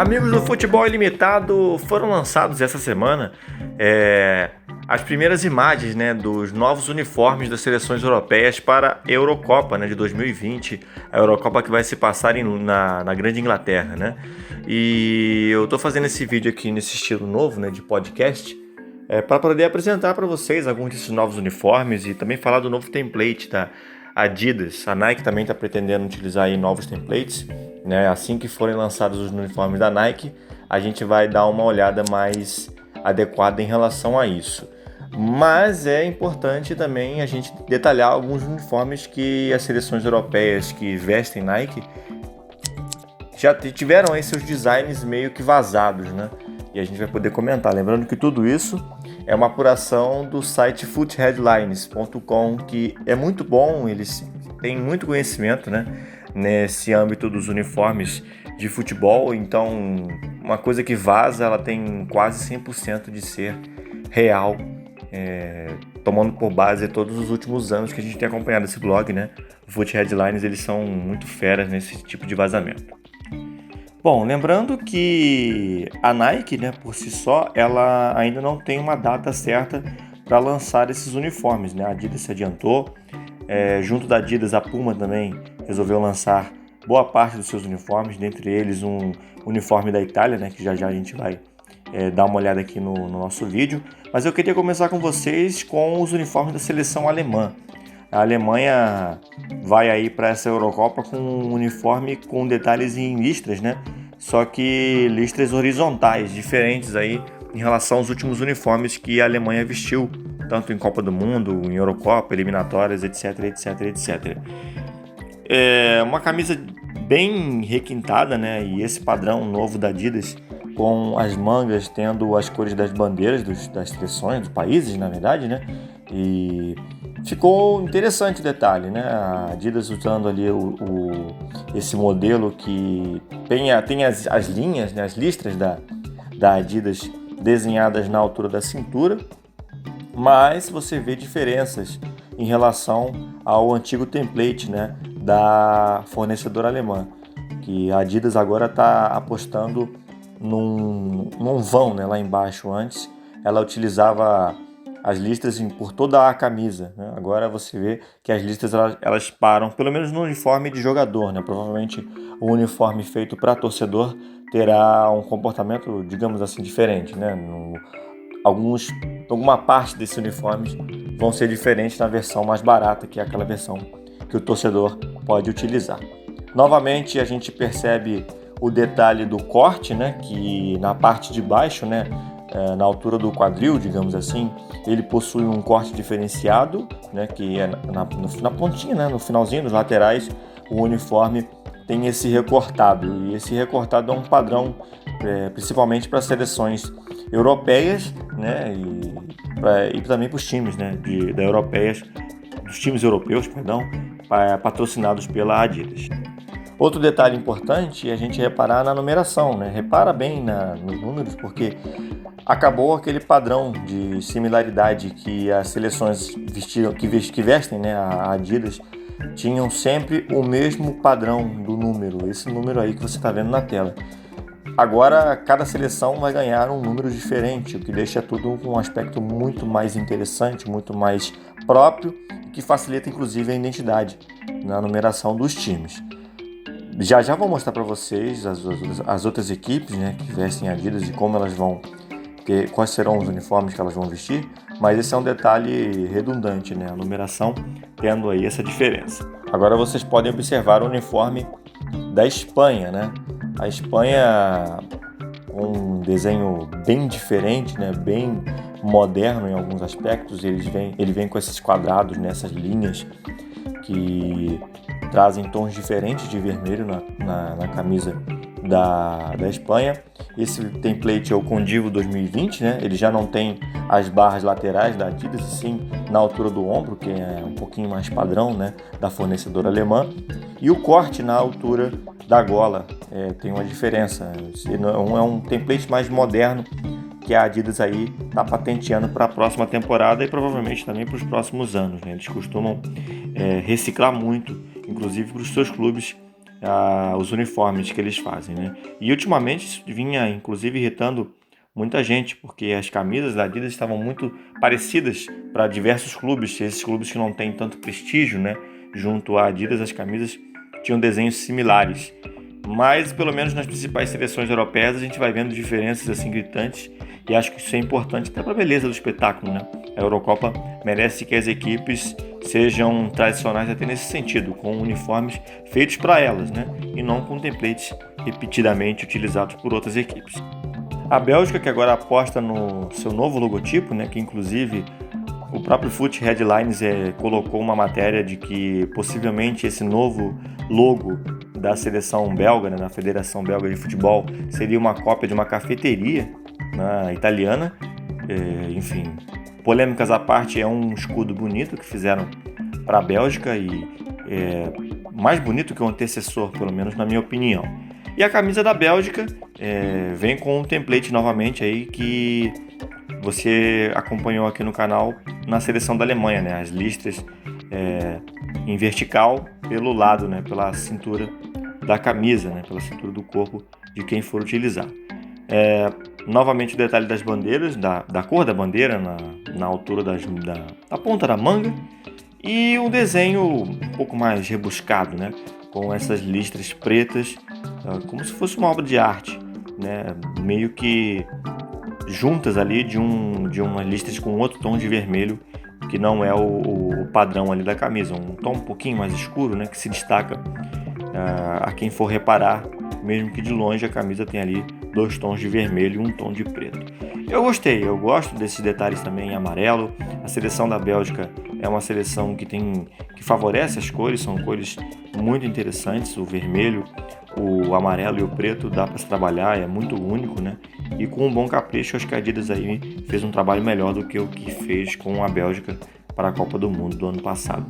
Amigos do Futebol Ilimitado, foram lançados essa semana as primeiras imagens, dos novos uniformes das seleções europeias para a Eurocopa, de 2020, a Eurocopa que vai se passar na Grande Inglaterra, E eu estou fazendo esse vídeo aqui nesse estilo novo, de podcast, para poder apresentar para vocês alguns desses novos uniformes e também falar do novo template da Adidas. A Nike também está pretendendo utilizar aí novos templates, Assim que forem lançados os uniformes da Nike, a gente vai dar uma olhada mais adequada em relação a isso. Mas é importante também a gente detalhar alguns uniformes que as seleções europeias que vestem Nike já tiveram aí seus designs meio que vazados, E a gente vai poder comentar. Lembrando que tudo isso é uma apuração do site footheadlines.com, que é muito bom, eles têm muito conhecimento, nesse âmbito dos uniformes de futebol. Então, uma coisa que vaza, ela tem quase 100% de ser real, tomando por base todos os últimos anos que a gente tem acompanhado esse blog, O Foot Headlines, eles são muito feras nesse tipo de vazamento. Bom, lembrando que a Nike, por si só, ela ainda não tem uma data certa para lançar esses uniformes, A Adidas se adiantou, junto da Adidas, a Puma também resolveu lançar boa parte dos seus uniformes, dentre eles um uniforme da Itália, que já a gente vai dar uma olhada aqui no nosso vídeo. Mas eu queria começar com vocês com os uniformes da seleção alemã. A Alemanha vai aí para essa Eurocopa com um uniforme com detalhes em listras, Só que listras horizontais, diferentes aí em relação aos últimos uniformes que a Alemanha vestiu, tanto em Copa do Mundo, em Eurocopa, eliminatórias, etc, etc, etc. É uma camisa bem requintada, E esse padrão novo da Adidas, com as mangas tendo as cores das bandeiras das seleções, dos países, na verdade, E ficou interessante o detalhe, A Adidas usando ali esse modelo que tem as linhas, as listras da Adidas desenhadas na altura da cintura, mas você vê diferenças em relação ao antigo template, da fornecedora alemã, que a Adidas agora está apostando num vão, lá embaixo. Antes ela utilizava as listras por toda a camisa, Agora você vê que as listras elas param, pelo menos no uniforme de jogador, Provavelmente o uniforme feito para torcedor terá um comportamento, digamos assim, diferente, Alguma parte desses uniformes vão ser diferentes na versão mais barata, que é aquela versão que o torcedor pode utilizar. Novamente a gente percebe o detalhe do corte, que na parte de baixo, na altura do quadril, digamos assim, ele possui um corte diferenciado, que é na pontinha, no finalzinho, nos laterais, o uniforme tem esse recortado, e esse recortado é um padrão principalmente para seleções europeias, e também para os times, dos times europeus, patrocinados pela Adidas. Outro detalhe importante é a gente reparar na numeração, Repara bem nos números, porque acabou aquele padrão de similaridade que as seleções que vestem, a Adidas, tinham sempre o mesmo padrão do número, esse número aí que você está vendo na tela. Agora, cada seleção vai ganhar um número diferente, o que deixa tudo com um aspecto muito mais interessante, muito mais próprio, que facilita inclusive a identidade na numeração dos times. Já vou mostrar para vocês as outras equipes, que vestem Adidas e como elas vão ter, quais serão os uniformes que elas vão vestir, mas esse é um detalhe redundante, a numeração tendo aí essa diferença. Agora vocês podem observar o uniforme da Espanha, A Espanha com um desenho bem diferente, bem moderno em alguns aspectos. Ele vem com esses quadrados, essas linhas que trazem tons diferentes de vermelho na camisa da Espanha. Esse template é o Condivo 2020, Ele já não tem as barras laterais da Adidas, e sim na altura do ombro, que é um pouquinho mais padrão, da fornecedora alemã. E o corte na altura da gola tem uma diferença. É um template mais moderno que a Adidas aí está patenteando para a próxima temporada e provavelmente também para os próximos anos, Eles costumam reciclar muito, inclusive para os seus clubes, os uniformes que eles fazem, né? E ultimamente isso vinha, inclusive, irritando muita gente, porque as camisas da Adidas estavam muito parecidas para diversos clubes, esses clubes que não têm tanto prestígio, né? Junto à Adidas, as camisas tinham desenhos similares. Mas, pelo menos nas principais seleções europeias, a gente vai vendo diferenças assim gritantes, e acho que isso é importante até para a beleza do espetáculo, né? A Eurocopa merece que as equipes sejam tradicionais até nesse sentido, com uniformes feitos para elas, né? E não com templates repetidamente utilizados por outras equipes. A Bélgica, que agora aposta no seu novo logotipo, né? Que inclusive o próprio Foot Headlines colocou uma matéria de que possivelmente esse novo logo da seleção belga, né, da Federação Belga de Futebol, seria uma cópia de uma cafeteria, né, italiana. Enfim, polêmicas à parte, é um escudo bonito que fizeram para a Bélgica e mais bonito que o antecessor, pelo menos na minha opinião. E a camisa da Bélgica vem com um template novamente aí que você acompanhou aqui no canal na seleção da Alemanha, né? As listras em vertical pelo lado, né? Pela cintura da camisa, né? Pela cintura do corpo de quem for utilizar. Novamente o detalhe das bandeiras, da cor da bandeira na altura da ponta da manga, e um desenho um pouco mais rebuscado, né? Com essas listras pretas, como se fosse uma obra de arte, né? Meio que juntas ali de umas listras com outro tom de vermelho, que não é o padrão ali da camisa, um tom um pouquinho mais escuro, né? Que se destaca a quem for reparar, mesmo que de longe a camisa tem ali 2 tons de vermelho e um tom de preto. Eu gostei, eu gosto desses detalhes também em amarelo. A seleção da Bélgica é uma seleção que favorece as cores, são cores muito interessantes. O vermelho, o amarelo e o preto dá para se trabalhar, é muito único, né? E com um bom capricho, acho que a Adidas aí fez um trabalho melhor do que o que fez com a Bélgica para a Copa do Mundo do ano passado.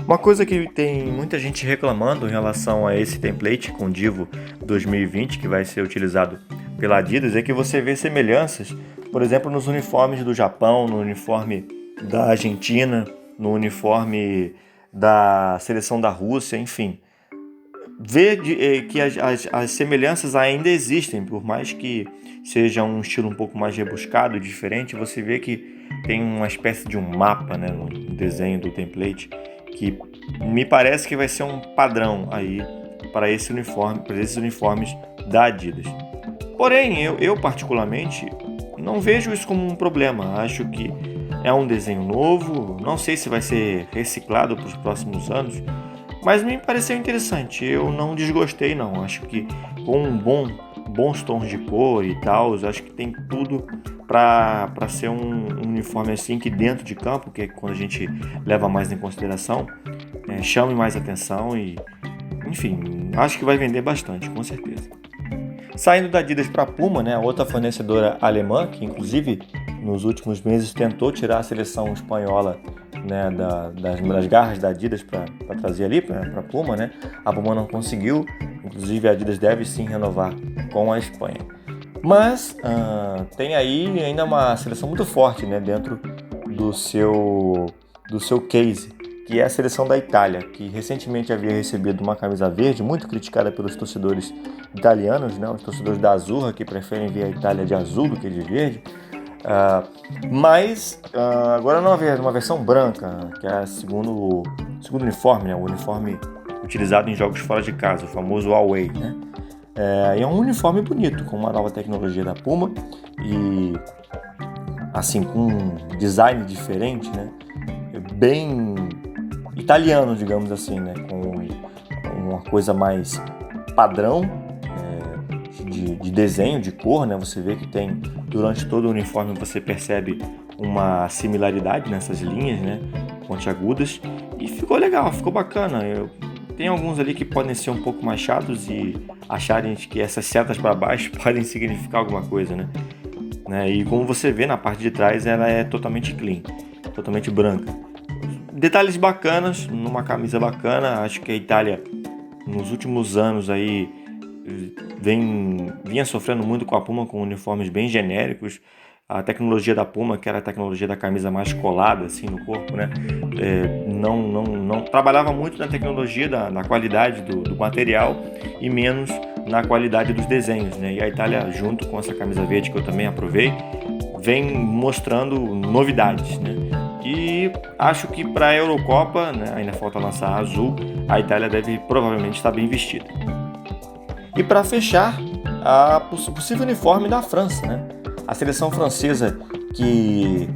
Uma coisa que tem muita gente reclamando em relação a esse template com Divo 2020, que vai ser utilizado pela Adidas, é que você vê semelhanças, por exemplo, nos uniformes do Japão, no uniforme da Argentina, no uniforme da seleção da Rússia, enfim. Vê que as semelhanças ainda existem, por mais que seja um estilo um pouco mais rebuscado, diferente, você vê que tem uma espécie de um mapa, né, no desenho do template, que me parece que vai ser um padrão aí para esses uniformes da Adidas. Porém, eu particularmente não vejo isso como um problema. Acho que é um desenho novo, não sei se vai ser reciclado para os próximos anos, mas me pareceu interessante. Eu não desgostei não. Acho que com bons tons de cor e tal, acho que tem tudo para ser um uniforme assim que dentro de campo, que é quando a gente leva mais em consideração, chame mais atenção e, enfim, acho que vai vender bastante, com certeza. Saindo da Adidas para a Puma, né, outra fornecedora alemã, que inclusive nos últimos meses tentou tirar a seleção espanhola, né, das garras da Adidas para trazer ali para a Puma, né? A Puma não conseguiu, inclusive a Adidas deve sim renovar com a Espanha. Mas tem aí ainda uma seleção muito forte, né, dentro do seu case, que é a seleção da Itália, que recentemente havia recebido uma camisa verde, muito criticada pelos torcedores italianos, né, os torcedores da Azzurra, que preferem ver a Itália de azul do que de verde. Mas agora numa versão branca, que é segundo uniforme, né, o uniforme utilizado em jogos fora de casa, o famoso away, né? É um uniforme bonito, com uma nova tecnologia da Puma e assim com um design diferente, né? Bem italiano, digamos assim, né? Com uma coisa mais padrão de desenho, de cor, né? Você vê que tem durante todo o uniforme, você percebe uma similaridade nessas linhas, né? Pontiagudas, e ficou legal, ficou bacana. Tem alguns ali que podem ser um pouco mais chatos e acharem que essas setas para baixo podem significar alguma coisa, né? E como você vê na parte de trás, ela é totalmente clean, totalmente branca. Detalhes bacanas, numa camisa bacana. Acho que a Itália, nos últimos anos aí, vinha sofrendo muito com a Puma, com uniformes bem genéricos, A tecnologia da Puma, que era a tecnologia da camisa mais colada assim no corpo, né? Não trabalhava muito na tecnologia na qualidade do material e menos na qualidade dos desenhos, né? E a Itália, junto com essa camisa verde que eu também aprovei, vem mostrando novidades, né? E acho que para a Eurocopa, né, ainda falta lançar a azul, a Itália deve provavelmente estar bem vestida. E para fechar, o possível uniforme da França, né? A seleção francesa, que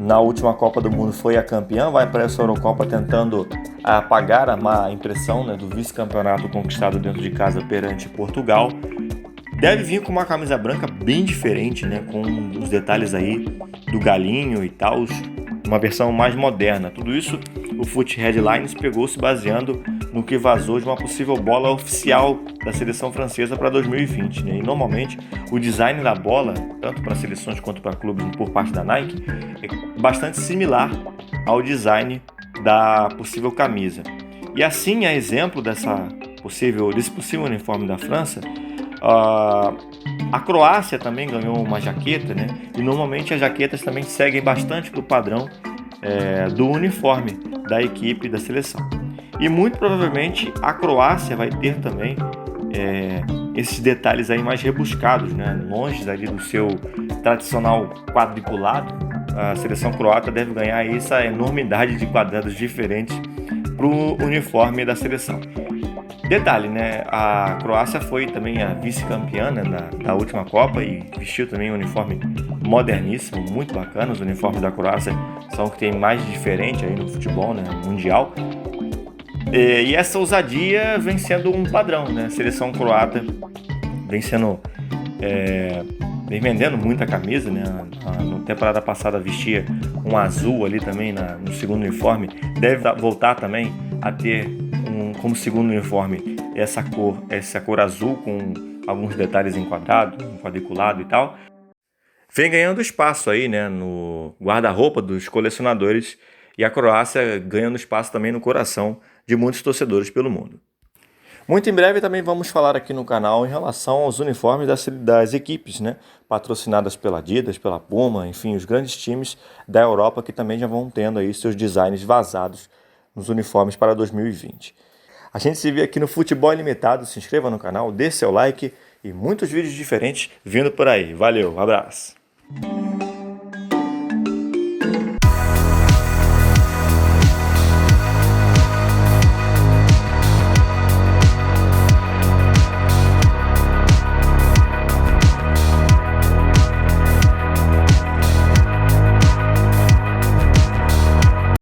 na última Copa do Mundo foi a campeã, vai para essa Eurocopa tentando apagar a má impressão, né, do vice-campeonato conquistado dentro de casa perante Portugal. Deve vir com uma camisa branca bem diferente, né, com os detalhes aí do galinho e tal, uma versão mais moderna. Tudo isso o Foot Headlines pegou se baseando no que vazou de uma possível bola oficial da seleção francesa para 2020, né? E normalmente o design da bola, tanto para seleções quanto para clubes por parte da Nike, é bastante similar ao design da possível camisa. E assim, a exemplo desse possível uniforme da França, a Croácia também ganhou uma jaqueta, né? E normalmente as jaquetas também seguem bastante do padrão do uniforme da equipe da seleção. E muito provavelmente a Croácia vai ter também esses detalhes aí mais rebuscados, né? Longe ali do seu tradicional quadriculado. A seleção croata deve ganhar essa enormidade de quadrados diferentes para o uniforme da seleção. Detalhe, né? A Croácia foi também a vice-campeã, né, da última Copa e vestiu também um uniforme moderníssimo, muito bacana. Os uniformes da Croácia são o que tem mais de diferente aí no futebol, né, mundial. E essa ousadia vem sendo um padrão, né? A seleção croata vem vendendo muita camisa, né? Na temporada passada vestia um azul ali também no segundo uniforme. Deve voltar também a ter como segundo uniforme essa cor azul com alguns detalhes em quadriculado e tal. Vem ganhando espaço aí, né, no guarda-roupa dos colecionadores, e a Croácia ganhando espaço também no coração de muitos torcedores pelo mundo. Muito em breve também vamos falar aqui no canal em relação aos uniformes das equipes, né, patrocinadas pela Adidas, pela Puma, enfim, os grandes times da Europa que também já vão tendo aí seus designs vazados nos uniformes para 2020. A gente se vê aqui no Futebol Ilimitado. Se inscreva no canal, dê seu like e muitos vídeos diferentes vindo por aí. Valeu, abraço!